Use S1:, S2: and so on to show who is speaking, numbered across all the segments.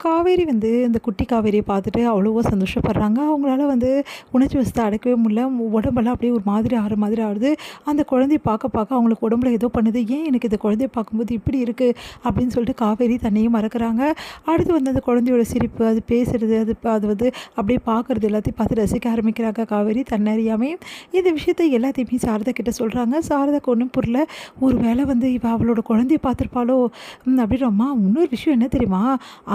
S1: காவேரி வந்து இந்த குட்டி காவேரியை பார்த்துட்டு அவ்வளவோ சந்தோஷப்படுறாங்க. அவங்களால வந்து உணர்ச்சி வசத்த அடக்கவே முடியல. உடம்பெல்லாம் அப்படியே ஒரு மாதிரி ஆற மாதிரி ஆகுது. அந்த குழந்தைய பார்க்க பார்க்க அவங்களுக்கு உடம்புல ஏதோ பண்ணுது. ஏன் எனக்கு இந்த குழந்தைய பார்க்கும்போது இப்படி இருக்குது அப்படின்னு சொல்லிட்டு காவேரி தன்னையும் மறக்கிறாங்க. அடுத்து வந்து அந்த குழந்தையோட சிரிப்பு, அது பேசுறது, அது வந்து அப்படியே பார்க்குறது எல்லாத்தையும் பார்த்து ரசிக்க ஆரம்பிக்கிறாங்க காவேரி தன்னறியாமே. இந்த விஷயத்தை எல்லாத்தையுமே சாரதா கிட்ட சொல்கிறாங்க. சாரதாக்கு ஒன்றும் புரியல. ஒரு வேளை வந்து இவ அவளோட குழந்தைய பார்த்துருப்பாளோ அப்படின்னு. அம்மா இன்னொரு விஷயம் என்ன தெரியுமா,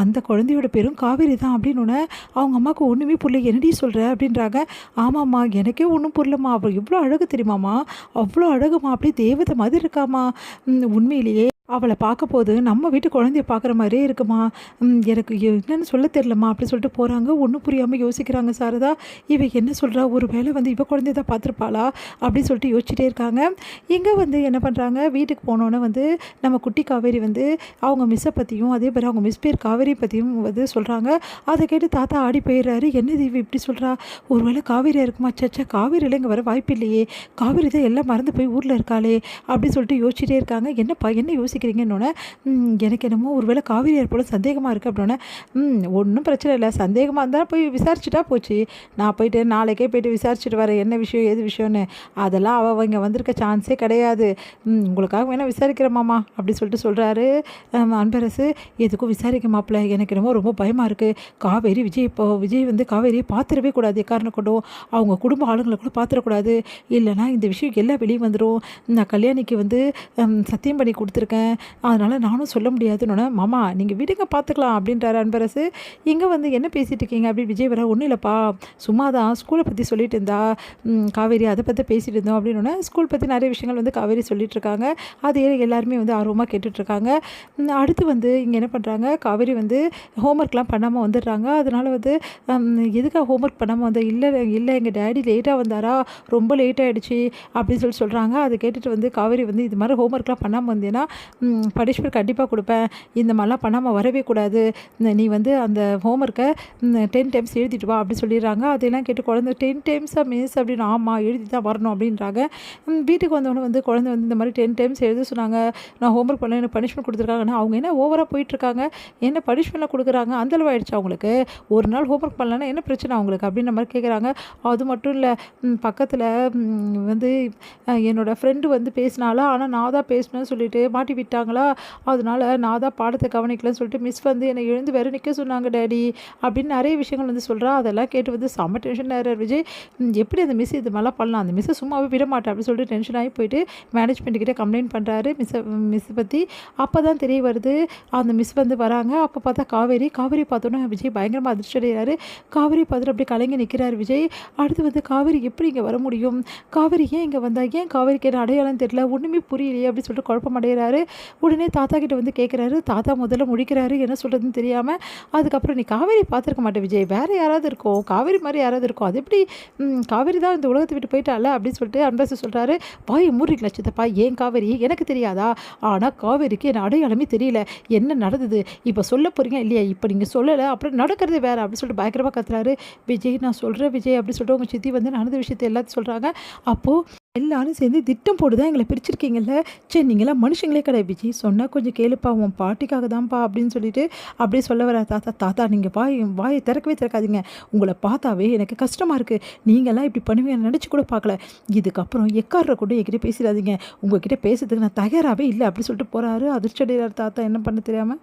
S1: அந்த குழந்தையோட பேரும் காவேரி தான் அப்படின்னோடனே அவங்க அம்மாவுக்கு ஒன்றுமே புரியல. என்னடி சொல்கிற அப்படின்றாங்க. ஆமாம்மா எனக்கே ஒன்றும் புரியலம்மா, அவள் எவ்வளோ அழகு தெரியுமாம்மா, அவ்வளோ அழகுமா, அப்படியே தேவதை மாதிரி இருக்காம்மா. உண்மையிலேயே அவளை பார்க்கும்போது நம்ம வீட்டு குழந்தைய பார்க்குற மாதிரியே இருக்குமா, எனக்கு என்னென்னு சொல்ல தெரிலம்மா அப்படின்னு சொல்லிட்டு போகிறாங்க. ஒன்றும் புரியாமல் யோசிக்கிறாங்க சாரதா. இவ என்ன சொல்கிறா, ஒரு வேளை வந்து இவ குழந்தைய தான் பார்த்துருப்பாளா அப்படின்னு சொல்லிட்டு யோசிச்சுட்டே இருக்காங்க. இங்கே வந்து என்ன பண்ணுறாங்க, வீட்டுக்கு போனோன்னே வந்து நம்ம குட்டி காவேரி வந்து அவங்க மிஸ்ஸை பற்றியும் அதே மாதிரி அவங்க மிஸ் பேர் காவேரி பற்றியும் வந்து சொல்கிறாங்க. அதை கேட்டு தாத்தா ஆடி போயிடுறாரு. என்னது இவ இப்படி சொல்கிறா, ஒரு வேளை காவேரியாக இருக்குமா, சச்சா காவேரியில் இங்கே வர வாய்ப்பு இல்லையே, காவேரி தான் எல்லாம் மறந்து போய் ஊரில் இருக்காளே அப்படின்னு சொல்லிட்டு யோசிச்சுட்டே இருக்காங்க. என்னப்பா என்ன யோசிக்கிறீங்கன்னொன்னே, எனக்கு என்னமோ ஒரு வேளை காவேரியார் போல் சந்தேகமாக இருக்குது அப்படின்னோடனே, ஒன்றும் பிரச்சனை இல்லை, சந்தேகமாக இருந்தால் போய் விசாரிச்சுட்டா போச்சு, நான் போயிட்டு நாளைக்கே போய்ட்டு விசாரிச்சுட்டு வரேன் என்ன விஷயம் ஏது விஷயம்னு, அதெல்லாம் அவள் இங்கே வந்திருக்க சான்ஸே கிடையாது, உங்களுக்காக வேணால் விசாரிக்கிறேம்மாமா அப்படி சொல்லிட்டு சொல்கிறாரு அன்பரசு. எதுக்கும் விசாரிக்க மாப்பிள்ள, எனக்கு என்னமோ ரொம்ப பயமாக இருக்குது. காவேரி விஜய் வந்து காவேரியை பார்த்துடவே கூடாது, எக்காரணம் கொண்டும் அவங்க குடும்ப ஆளுங்களை கூட பார்த்துடக்கூடாது, இல்லைனா இந்த விஷயம் எல்லாம் வெளியே வந்துடும். நான் கல்யாணிக்கு வந்து சத்தியம் பண்ணி கொடுத்துருக்கேன், அதனால் நானும் சொல்ல முடியாதுன்னு. மாமா நீங்கள் விடுங்க பார்த்துக்கலாம் அப்படின்றாரு அன்பரசு. இங்கே வந்து என்ன பேசிகிட்டு இருக்கீங்க அப்படி விஜய் வர. ஒன்றும் இல்லைப்பா, சும்மா தான் ஸ்கூலை பற்றி சொல்லிட்டு இருந்தா காவேரி, அதை பற்றி பேசிகிட்டு இருந்தோம் அப்படின்னு. ஸ்கூல் பற்றி நிறைய விஷயங்கள் வந்து காவேரி சொல்லிட்டு இருக்காங்க. அது எல்லாருமே வந்து ஆர்வமாக கேட்டுட்ருக்காங்க. அடுத்து வந்து இங்கே என்ன பண்ணுறாங்க, காவேரி வந்து ஹோம்ஒர்க்லாம் பண்ணாமல் வந்துடுறாங்க. அதனால் வந்து எதுக்காக ஹோம்ஒர்க் பண்ணாமல் வந்தால், இல்லை எங்கள் டேடி லேட்டாக வந்தாரா, ரொம்ப லேட் ஆகிடுச்சு அப்படின்னு சொல்கிறாங்க. அதை கேட்டுட்டு வந்து காவேரி வந்து இது மாதிரி ஹோம்ஒர்க்லாம் பண்ணாமல் வந்தேன்னா பனிஷ்மெண்ட் கண்டிப்பாக கொடுப்பேன், இந்த மாதிரிலாம் பண்ணாமல் வரவே கூடாது, நீ வந்து அந்த ஹோம்ஒர்க்கை 10 டைம்ஸ் எழுதிட்டு வா அப்படி சொல்லிடுறாங்க. அதெல்லாம் கேட்டு குழந்தை 10 டைம்ஸாக மிஸ் அப்படின்னு, ஆமாம் எழுதி தான் வரணும் அப்படின்றாங்க. வீட்டுக்கு வந்தவொடனே வந்து குழந்தை வந்து இந்த மாதிரி 10 டைம்ஸ் எழுத சொன்னாங்க, நான் ஹோம்ஒர்க் பண்ண எனக்கு பனிஷ்மெண்ட் கொடுத்துருக்காங்கன்னா, அவங்க என்ன ஓவராக போயிட்டுருக்காங்க, என்ன பனிஷ்மெண்ட்டில் கொடுக்குறாங்க, அந்தளவு ஆகிடுச்சு அவங்களுக்கு, ஒரு நாள் ஹோம்ஒர்க் பண்ணலன்னா என்ன பிரச்சனை அவங்களுக்கு அப்படின்ற மாதிரி கேட்குறாங்க. அது மட்டும் இல்லை, பக்கத்தில் வந்து என்னோடய ஃப்ரெண்டு வந்து பேசினாலா, ஆனால் நான் தான் பேசினேன்னு சொல்லிட்டு மாட்டி விட்டாங்களா, அதனால் நான் தான் பாடத்தை கவனிக்கலன்னு சொல்லிட்டு மிஸ் வந்து என்னை எழுந்து வேறு நிற்க சொன்னாங்க டேடி அப்படின்னு நிறைய விஷயங்கள் வந்து சொல்கிறா. அதெல்லாம் கேட்டு வந்து செம்ம டென்ஷன் ஆகிறார் விஜய். எப்படி அந்த மிஸ் இது மாதிரிலாம் பண்ணலாம், அந்த மிஸ்ஸை சும்மாவே விட மாட்டேன் அப்படின்னு சொல்லிட்டு டென்ஷன் ஆகி போயிட்டு மேனேஜ்மெண்ட்டுக்கிட்டே கம்ப்ளைண்ட் பண்ணுறாரு மிஸ்ஸை பற்றி. அப்போ தான் தெரிய வருது, அந்த மிஸ் வந்து வராங்க. அப்போ பார்த்தா காவேரி பார்த்தோன்னா விஜய் பயங்கரமாக அதிர்ச்சி அடைகிறாரு. காவேரி பார்த்துட்டு அப்படியே கலங்கி நிற்கிறார் விஜய். அடுத்து வந்து காவேரி எப்படி இங்கே வர முடியும், காவேரி ஏன் இங்கே வந்தா, ஏன் காவேரிக்கு என்ன அடையாளம் தெரியல, ஒன்றுமே புரியலையே அப்படின்னு சொல்லிட்டு குழப்பம் அடைகிறாரு. உடனே தாத்தா கிட்ட வந்து கேட்குறாரு. தாத்தா முதல்ல முடிக்கிறாரு, என்ன சொல்கிறதுன்னு தெரியாமல். அதுக்கப்புறம் நீ காவேரி பார்த்துருக்க மாட்டேன் விஜய், வேறு யாராவது இருக்கும், காவேரி மாதிரி யாராவது இருக்கும், அது எப்படி காவேரி தான் இந்த உலகத்தை விட்டு போயிட்டால அப்படின்னு சொல்லிட்டு அன்பரசு சொல்கிறாரு. வாய் மூடிக்கலாம் சித்தப்பா, ஏன் காவேரி எனக்கு தெரியாதா, ஆனால் காவேரிக்கு என்ன அடையாளமே தெரியல, என்ன நடந்தது இப்போ சொல்ல போகிறீங்க இல்லையா, இப்போ நீங்கள் சொல்லலை அப்புறம் நடக்கிறது வேறு அப்படின்னு சொல்லிட்டு பயங்கரமாக கத்துறாரு. விஜய் நான் சொல்கிறேன் விஜய் அப்படின்னு சொல்லிட்டு உங்கள் சித்தி வந்து நடந்த விஷயத்தை எல்லாத்தையும் சொல்கிறாங்க. அப்போது எல்லாரும் சேர்ந்து திட்டம் போட்டு தான் எங்களை பிரிச்சிருக்கீங்கல்ல, சரி நீங்களாம் மனுஷங்களே கிடையாது விஜய், சொன்னால் கொஞ்சம் கேளுப்பா, உன் பாட்டிக்காக தான்ப்பா அப்படின்னு சொல்லிட்டு அப்படியே சொல்ல வர தாத்தா நீங்கள் வாயை திறக்கவே திறக்காதீங்க, உங்களை பார்த்தாவே எனக்கு கஷ்டமாக இருக்குது, நீங்களாம் இப்படி பண்ணுவீங்க நினச்சி கூட பார்க்கல, இதுக்கப்புறம் எக்கார கூட என்கிட்ட பேசிடாதீங்க, உங்ககிட்ட பேசுறதுக்கு நான் தயாராகவே இல்லை அப்படி சொல்லிட்டு போகிறாரு. அதிர்ச்சி அடைகிறார் தாத்தா என்ன பண்ண தெரியாமல்.